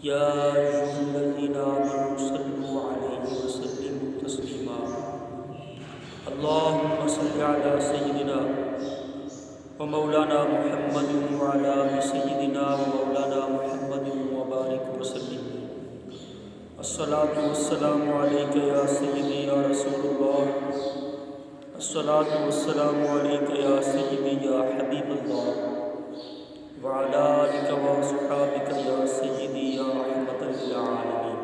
يا أيها الذين آمنوا صلوا عليه وسلموا تسليما اللهم صل على سيدنا ومولانا محمد وعلى آل سيدنا ومولانا محمد وبارك وسلم الصلاة والسلام عليك يا سيدي يا رسول الله الصلاة والسلام عليك يا سيدي يا حبيب الله وعلى آلك وصحابك يا سيدي يا رحمة للعالمين۔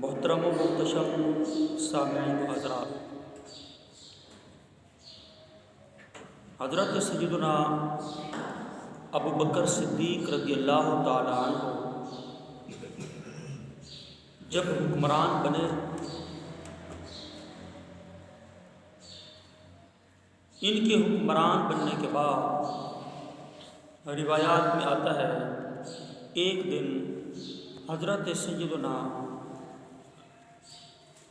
محترم و محتشم سامعین و حضرات، حضرت سیدنا ابو بکر صدیق رضی اللہ تعالیٰ عنہ جب حکمران بنے، ان کے حکمران بننے کے بعد روایات میں آتا ہے ایک دن حضرت سیدنا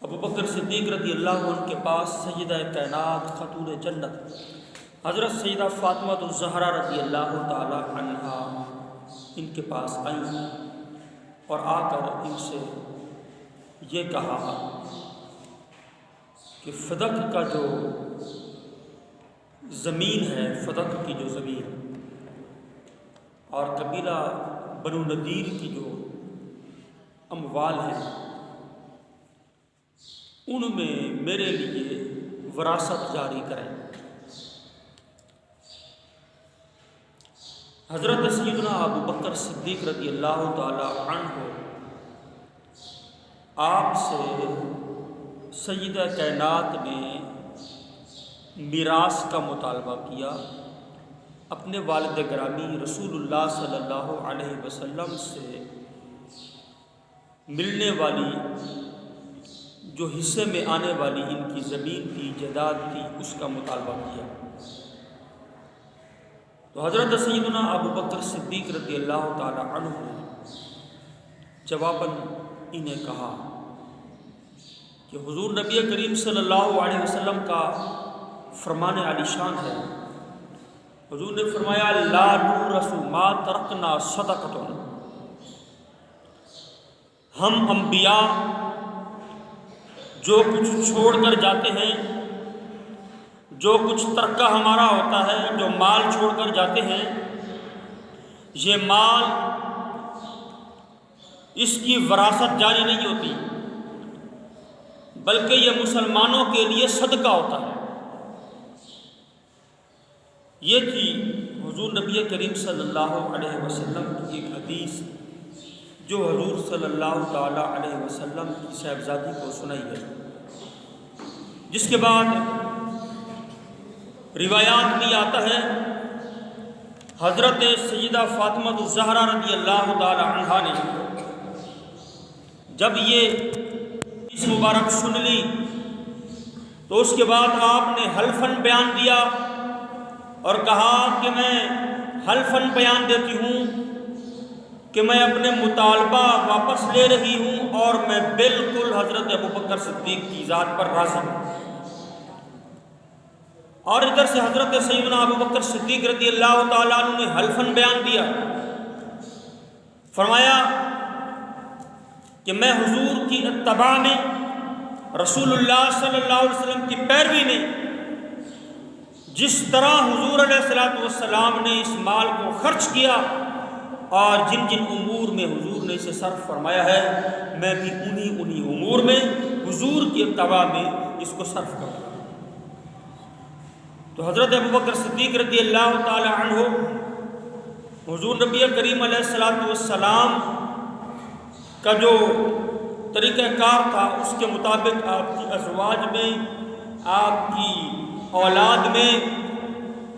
ابو بکر صدیق رضی اللہ عنہ کے پاس سیدہ کائنات خاتون جنت حضرت سیدہ فاطمہ الزہرا رضی اللہ تعالی عنہا ان کے پاس آئیں اور آ کر ان سے یہ کہا کہ فدق کا جو زمین ہے، فدق کی جو زمین اور قبیلہ بنو نذیر کی جو اموال ہیں، ان میں میرے لیے وراثت جاری کریں۔ حضرت سیدنا ابو بکر صدیق رضی اللہ تعالی عنہ آپ سے سیدہ کائنات نے میراث کا مطالبہ کیا، اپنے والد گرامی رسول اللہ صلی اللہ علیہ وسلم سے ملنے والی جو حصے میں آنے والی ان کی زمین تھی، جائیداد تھی، اس کا مطالبہ کیا۔ تو حضرت سیدنا ابو بکر صدیق رضی اللہ تعالی عنہ نے جواباً انہیں کہا کہ حضور نبی کریم صلی اللہ علیہ وسلم کا فرمان عالی شان ہے، حضور نے فرمایا لا نورث ما ترکنا صدقۃ، ہم انبیاء جو کچھ چھوڑ کر جاتے ہیں، جو کچھ ترکہ ہمارا ہوتا ہے، جو مال چھوڑ کر جاتے ہیں، یہ مال اس کی وراثت جاری نہیں ہوتی، بلکہ یہ مسلمانوں کے لیے صدقہ ہوتا ہے۔ یہ تھی حضور نبی کریم صلی اللہ علیہ وسلم کی ایک حدیث جو حضور صلی اللہ تعالیٰ علیہ وسلم کی صاحبزادی کو سنائی ہے، جس کے بعد روایات میں آتا ہے حضرت سیدہ فاطمہ الزہرا رضی اللہ تعالیٰ عنہا نے جب یہ اس مبارک سن لی تو اس کے بعد آپ نے حلفاً بیان دیا اور کہا کہ میں حلفاً بیان دیتی ہوں کہ میں اپنے مطالبہ واپس لے رہی ہوں اور میں بالکل حضرت ابو بکر صدیق کی ذات پر راضی ہوں۔ اور ادھر سے حضرت سیدنا ابو بکر صدیق رضی اللہ تعالیٰ عنہ نے حلفاً بیان دیا، فرمایا کہ میں حضور کی اتباع میں، رسول اللہ صلی اللہ علیہ وسلم کی پیروی میں، جس طرح حضور علیہ السلام نے اس مال کو خرچ کیا اور جن جن امور میں حضور نے اسے صرف فرمایا ہے، میں بھی انہی امور میں حضور کی اتباع میں اس کو صرف کروں۔ تو حضرت ابو بکر صدیق رضی اللہ تعالی عنہ حضور نبی کریم علیہ السلام کا جو طریقہ کار تھا اس کے مطابق آپ کی ازواج میں، آپ کی اولاد میں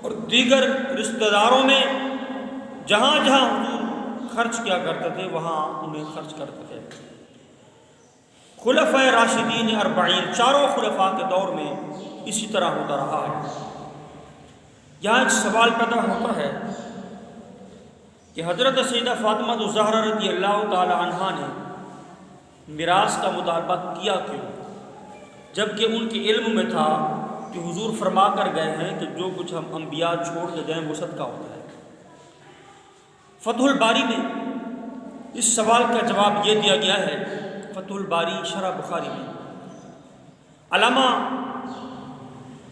اور دیگر رشتہ داروں میں جہاں جہاں حضور خرچ کیا کرتے تھے وہاں انہیں خرچ کرتے تھے۔ خلفائے راشدین 40 چاروں خلفاء کے دور میں اسی طرح ہوتا رہا ہے۔ یہاں ایک سوال پیدا ہوتا ہے کہ حضرت سیدہ فاطمہ الزہرا رضی اللہ تعالی عنہا نے میراث کا مطالبہ کیا کیوں، جبکہ ان کے علم میں تھا کہ حضور فرما کر گئے ہیں کہ جو کچھ ہم انبیاء چھوڑ کے جائیں وہ صدقہ ہوتا ہے۔ فتح الباری میں اس سوال کا جواب یہ دیا گیا ہے، فتح الباری شرح بخاری میں علامہ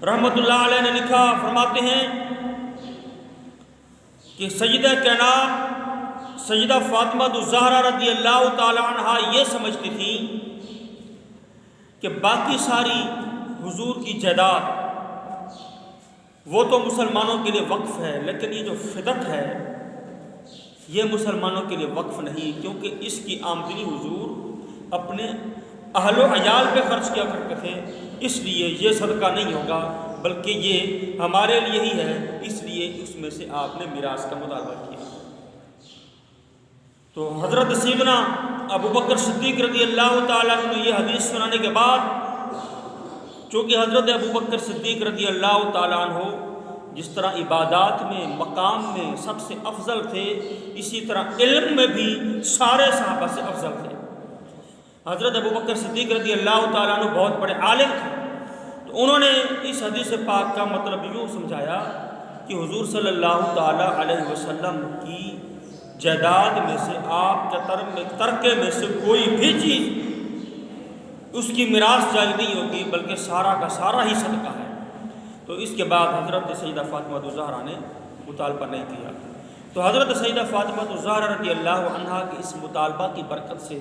رحمۃ اللہ علیہ نے لکھا، فرماتے ہیں کہ سیدہ کائنات سیدہ فاطمہ الزہرا رضی اللہ تعالی عنہا یہ سمجھتی تھی کہ باقی ساری حضور کی جائیداد وہ تو مسلمانوں کے لیے وقف ہے، لیکن یہ جو فدق ہے یہ مسلمانوں کے لیے وقف نہیں، کیونکہ اس کی آمدنی حضور اپنے اہل و عیال پہ خرچ کیا کرتے تھے، اس لیے یہ صدقہ نہیں ہوگا بلکہ یہ ہمارے لیے ہی ہے، اس لیے اس میں سے آپ نے میراث کا مطالبہ کیا۔ تو حضرت سیدنا ابو بکر صدیق رضی اللہ تعالیٰ عنہ نے یہ حدیث سنانے کے بعد، چونکہ حضرت ابو بکر صدیق رضی اللہ تعالیٰ عنہ جس طرح عبادات میں مقام میں سب سے افضل تھے، اسی طرح علم میں بھی سارے صحابہ سے افضل تھے۔ حضرت ابو بکر صدیق رضی اللہ تعالیٰ عنہ بہت بڑے عالم تھے، تو انہوں نے اس حدیث پاک کا مطلب یوں سمجھایا کہ حضور صلی اللہ تعالیٰ علیہ وسلم کی جائیداد میں سے آپ کے ترکے میں سے کوئی بھی چیز اس کی میراث جاری نہیں ہوگی، بلکہ سارا کا سارا ہی صدقہ ہے۔ تو اس کے بعد حضرت سیدہ فاطمہ الزہرا نے مطالبہ نہیں کیا۔ تو حضرت سیدہ فاطمہ الزہرا رضی اللہ عنہا کے اس مطالبہ کی برکت سے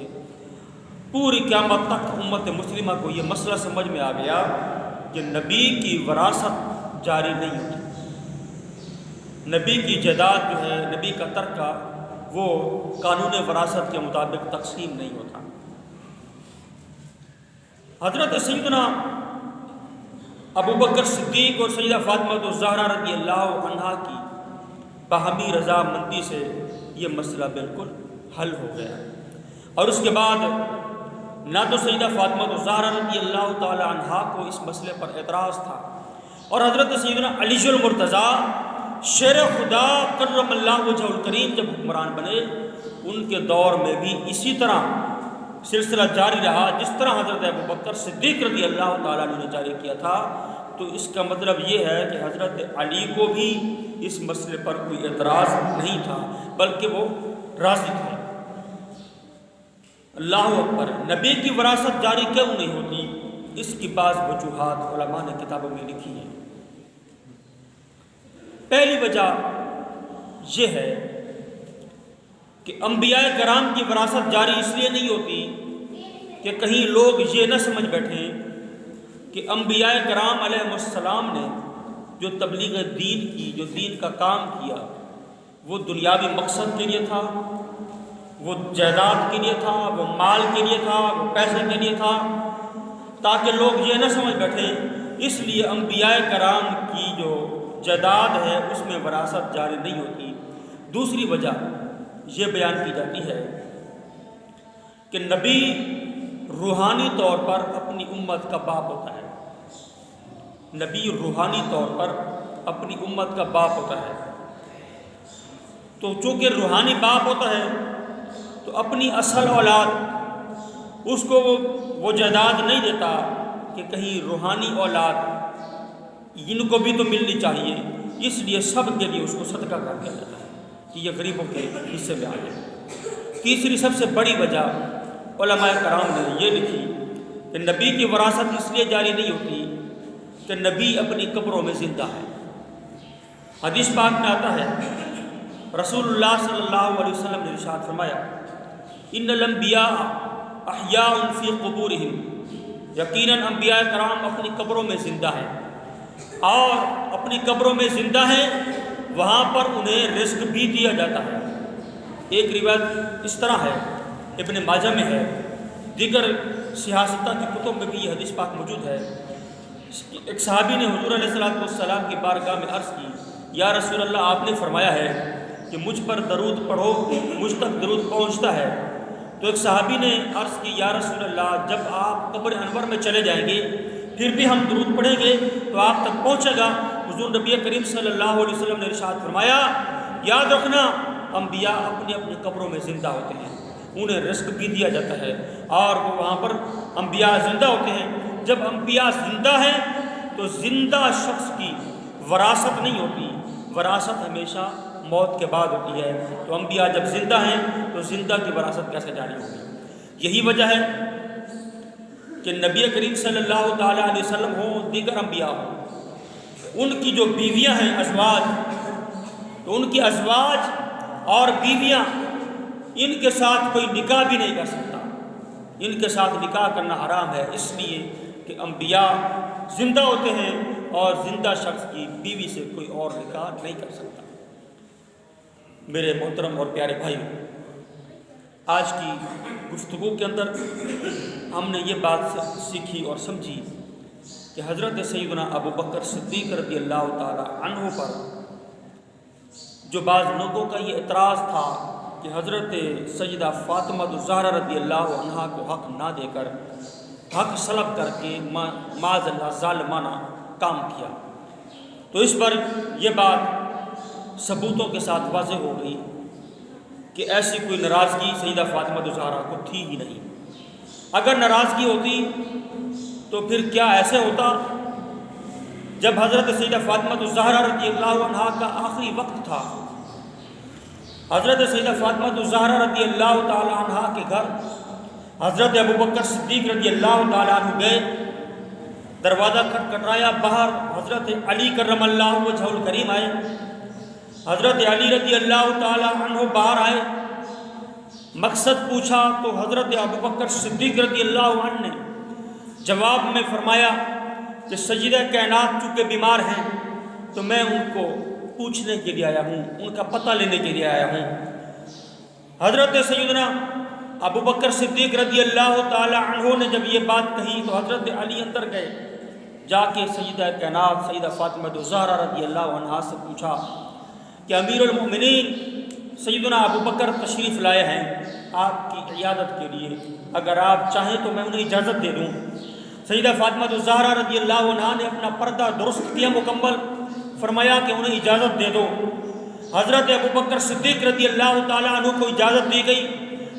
پوری قیامت تک امت مسلمہ کو یہ مسئلہ سمجھ میں آ گیا کہ نبی کی وراثت جاری نہیں ہوتی، نبی کی جائیداد جو ہے، نبی کا ترکہ وہ قانون وراثت کے مطابق تقسیم نہیں ہوتا۔ حضرت سیدنا ابو بکر صدیق اور سیدہ فاطمہ الزہرا رضی اللہ عنہا کی باہمی رضامندی سے یہ مسئلہ بالکل حل ہو گیا، اور اس کے بعد نہ تو سیدہ فاطمہ الزہرا رضی اللہ تعالی عنہا کو اس مسئلے پر اعتراض تھا، اور حضرت سیدنا علی المرتضیٰ شیر خدا کرم اللہ وجہ الکریم جب حکمران بنے، ان کے دور میں بھی اسی طرح سلسلہ جاری رہا جس طرح حضرت ابو بکر صدیق رضی اللہ تعالیٰ عنہ نے جاری کیا تھا۔ تو اس کا مطلب یہ ہے کہ حضرت علی کو بھی اس مسئلے پر کوئی اعتراض نہیں تھا، بلکہ وہ راضی تھے۔ اللہ اکبر! نبی کی وراثت جاری کیوں نہیں ہوتی؟ اس کی بعض وجوہات علماء نے کتابوں میں لکھی ہیں۔ پہلی وجہ یہ ہے کہ انبیاء کرام کی وراثت جاری اس لیے نہیں ہوتی کہ کہیں لوگ یہ نہ سمجھ بیٹھیں کہ انبیاء کرام علیہ السلام نے جو تبلیغ دین کی، جو دین کا کام کیا، وہ دنیاوی مقصد کے لیے تھا، وہ جائیداد کے لیے تھا، وہ مال کے لیے تھا، وہ پیسے کے لیے تھا، تاکہ لوگ یہ نہ سمجھ بیٹھیں اس لیے انبیاء کرام کی جو جائیداد ہے اس میں وراثت جاری نہیں ہوتی۔ دوسری وجہ یہ بیان کی جاتی ہے کہ نبی روحانی طور پر اپنی امت کا باپ ہوتا ہے، نبی روحانی طور پر اپنی امت کا باپ ہوتا ہے، تو چونکہ روحانی باپ ہوتا ہے تو اپنی اصل اولاد اس کو وہ جائیداد نہیں دیتا کہ کہیں روحانی اولاد ان کو بھی تو ملنی چاہیے، اس لیے سب کے لیے اس کو صدقہ کر دیا جاتا ہے کہ یہ غریبوں کے حصے میں آ جائے۔ تیسری سب سے بڑی وجہ علماء کرام نے یہ لکھی کہ نبی کی وراثت اس لیے جاری نہیں ہوتی کہ نبی اپنی قبروں میں زندہ ہے۔ حدیث پاک میں آتا ہے، رسول اللہ صلی اللہ علیہ وسلم نے ارشاد فرمایا، ان الانبیاء احیاء فی قبورہم، یقیناً انبیاء کرام اپنی قبروں میں زندہ ہیں، اور اپنی قبروں میں زندہ ہیں، وہاں پر انہیں رزق بھی دیا جاتا ہے۔ ایک روایت اس طرح ہے، ابن ماجہ میں ہے، دیگر سیاستہ کی کتب میں بھی یہ حدیث پاک موجود ہے۔ ایک صحابی نے حضور علیہ السلام کی بارگاہ میں عرض کی، یا رسول اللہ، آپ نے فرمایا ہے کہ مجھ پر درود پڑھو، مجھ تک درود پہنچتا ہے۔ تو ایک صحابی نے عرض کی، یا رسول اللہ، جب آپ قبر انور میں چلے جائیں گے پھر بھی ہم درود پڑھیں گے تو آپ تک پہنچے گا۔ حضور نبی کریم صلی اللہ علیہ وسلم نے ارشاد فرمایا، یاد رکھنا انبیاء اپنی اپنی قبروں میں زندہ ہوتے ہیں، انہیں رزق بھی دیا جاتا ہے، اور وہ وہاں پر انبیاء زندہ ہوتے ہیں۔ جب انبیاء زندہ ہیں تو زندہ شخص کی وراثت نہیں ہوتی، وراثت ہمیشہ موت کے بعد ہوتی ہے، تو انبیاء جب زندہ ہیں تو زندہ کی وراثت کیسے جاری ہوگی؟ یہی وجہ ہے کہ نبی کریم صلی اللہ تعالیٰ علیہ وسلم ہوں، دیگر انبیاء ہوں، ان کی جو بیویاں ہیں ازواج، تو ان کی ازواج اور بیویاں ان کے ساتھ کوئی نکاح بھی نہیں کر سکتا، ان کے ساتھ نکاح کرنا حرام ہے، اس لیے کہ انبیاء زندہ ہوتے ہیں اور زندہ شخص کی بیوی سے کوئی اور نکاح نہیں کر سکتا۔ میرے محترم اور پیارے بھائی، آج کی گفتگو کے اندر ہم نے یہ بات سیکھی اور سمجھی کہ حضرت سیدنا ابو بکر صدیق رضی اللہ تعالی عنہ پر جو بعض لوگوں کا یہ اعتراض تھا کہ حضرت سیدہ فاطمہ الزہرا رضی اللہ عنہا کو حق نہ دے کر حق سلب کر کے معاذ اللہ ظالمانہ کام کیا، تو اس پر یہ بات ثبوتوں کے ساتھ واضح ہو گئی کہ ایسی کوئی ناراضگی سیدہ فاطمہ الزہرا کو تھی ہی نہیں۔ اگر ناراضگی ہوتی تو پھر کیا ایسے ہوتا جب حضرت سیدہ فاطمہ الزہرا رضی اللہ عنہا کا آخری وقت تھا، حضرت سیدہ فاطمہ الزہرا رضی اللہ تعالی عنہا کے گھر حضرت ابو بکر صدیق رضی اللہ تعالی عنہ گئے، دروازہ کھٹکھٹایا، باہر حضرت علی کرم اللہ وجہہ الکریم آئے، حضرت علی رضی اللہ تعالی عنہ باہر آئے، مقصد پوچھا تو حضرت ابو بکر صدیق رضی اللہ عنہ نے جواب میں فرمایا کہ سیدہ کائنات چونکہ بیمار ہیں تو میں ان کو پوچھنے کے لیے آیا ہوں، ان کا پتہ لینے کے لیے آیا ہوں۔ حضرت سیدنا ابو بکر صدیق رضی اللہ تعالی عنہ نے جب یہ بات کہی تو حضرت علی اندر گئے، جا کے سیدہ کائنات سیدہ فاطمہ الزہرا رضی اللہ عنہا سے پوچھا کہ امیر المؤمنین سیدنا ابو بکر تشریف لائے ہیں آپ کی عیادت کے لیے، اگر آپ چاہیں تو میں انہیں اجازت دے دوں۔ سیدہ فاطمہ الزہرا رضی اللہ عنہا نے اپنا پردہ درست کیا مکمل، فرمایا کہ انہیں اجازت دے دو۔ حضرت ابو بکر صدیق رضی اللہ تعالیٰ عنہ کو اجازت دی گئی۔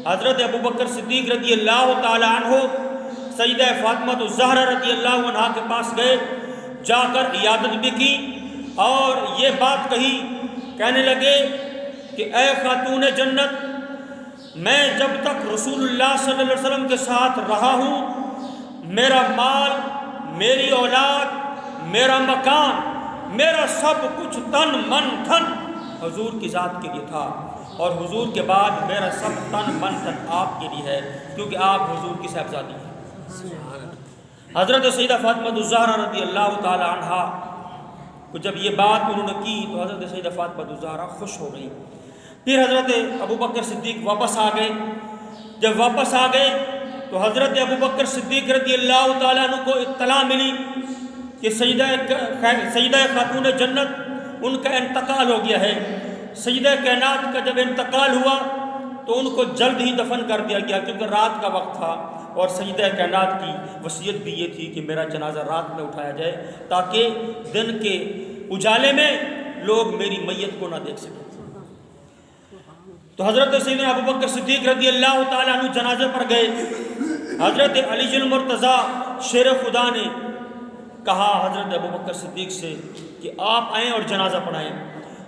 حضرت ابو بکر صدیق رضی اللہ تعالیٰ عنہ سیدہ فاطمہ الزہرا رضی اللہ عنہا کے پاس گئے، جا کر عیادت بھی کی اور یہ بات کہی، کہنے لگے کہ اے خاتون جنت، میں جب تک رسول اللہ صلی اللہ علیہ وسلم کے ساتھ رہا ہوں، میرا مال، میری اولاد، میرا مکان، میرا سب کچھ تن من دھن حضور کی ذات کے لیے تھا، اور حضور کے بعد میرا سب تن من دھن آپ کے لیے ہے، کیونکہ آپ حضور کی صاحبزادی ہیں۔ حضرت سیدہ فاطمہ الزہرا رضی اللہ تعالی عنہا کو جب یہ بات انہوں نے کی تو حضرت سیدہ فاطمہ الزہرا خوش ہو گئی۔ پھر حضرت ابو بکر صدیق واپس آ گئے۔ جب واپس آ گئے تو حضرت ابو بکر صدیق رضی اللہ تعالیٰ عنہ کو اطلاع ملی کہ سیدہ خاتون جنت ان کا انتقال ہو گیا ہے۔ سیدہ کائنات کا جب انتقال ہوا تو ان کو جلد ہی دفن کر دیا گیا، کیونکہ رات کا وقت تھا، اور سیدہ کائنات کی وصیت بھی یہ تھی کہ میرا جنازہ رات میں اٹھایا جائے تاکہ دن کے اجالے میں لوگ میری میت کو نہ دیکھ سکیں۔ تو حضرت سیدنا ابو بکر صدیق رضی اللہ تعالیٰ عنہ جنازے پر گئے۔ حضرت علی المرتضیٰ شیر خدا نے کہا حضرت ابو بکر صدیق سے کہ آپ آئیں اور جنازہ پڑھائیں۔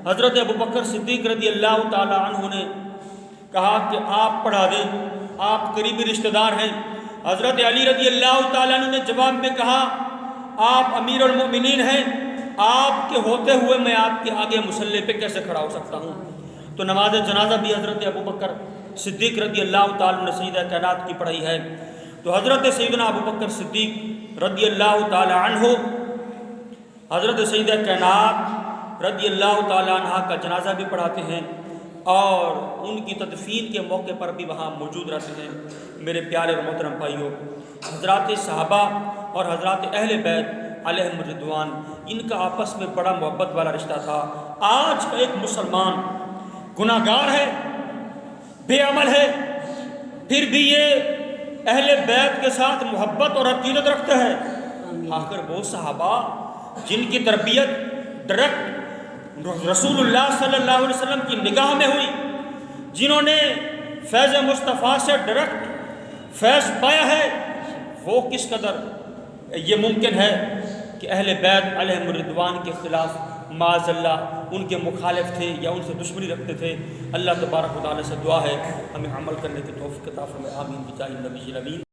حضرت ابو بکر صدیق رضی اللہ تعالیٰ عنہ نے کہا کہ آپ پڑھا دیں، آپ قریبی رشتہ دار ہیں۔ حضرت علی رضی اللہ تعالیٰ عنہ نے جواب میں کہا آپ امیر المؤمنین ہیں، آپ کے ہوتے ہوئے میں آپ کے آگے مصلی پہ کیسے کھڑا ہو سکتا ہوں؟ تو نماز جنازہ بھی حضرت ابو بکر صدیق رضی اللہ تعالیٰ نے سیدہ کائنات کی پڑھائی ہے۔ تو حضرت سیدنا ابو بکر صدیق رضی اللہ تعالیٰ عنہ حضرت سیدہ کائنات رضی اللہ تعالیٰ عنہ کا جنازہ بھی پڑھاتے ہیں اور ان کی تدفین کے موقع پر بھی وہاں موجود رہتے ہیں۔ میرے پیارے اور محترم بھائیوں، حضرات صحابہ اور حضرات اہل بیت علیہم رضوان، ان کا آپس میں بڑا محبت والا رشتہ تھا۔ آج کا ایک مسلمان گناہ گار ہے، بے عمل ہے، پھر بھی یہ اہل بیت کے ساتھ محبت اور عقیدت رکھتا ہے۔ آخر وہ صحابہ جن کی تربیت ڈائریکٹ رسول اللہ صلی اللہ علیہ وسلم کی نگاہ میں ہوئی، جنہوں نے فیض مصطفیٰ سے ڈائریکٹ فیض پایا ہے، وہ کس قدر یہ ممکن ہے کہ اہل بیت علیہم رضوان کے خلاف معاذ اللہ ان کے مخالف تھے یا ان سے دشمنی رکھتے تھے، اللہ تبارک و تعالیٰ سے دعا ہے ہمیں عمل کرنے کی توفیق عطا فرمائے، آمین بجاہ النبی الامین۔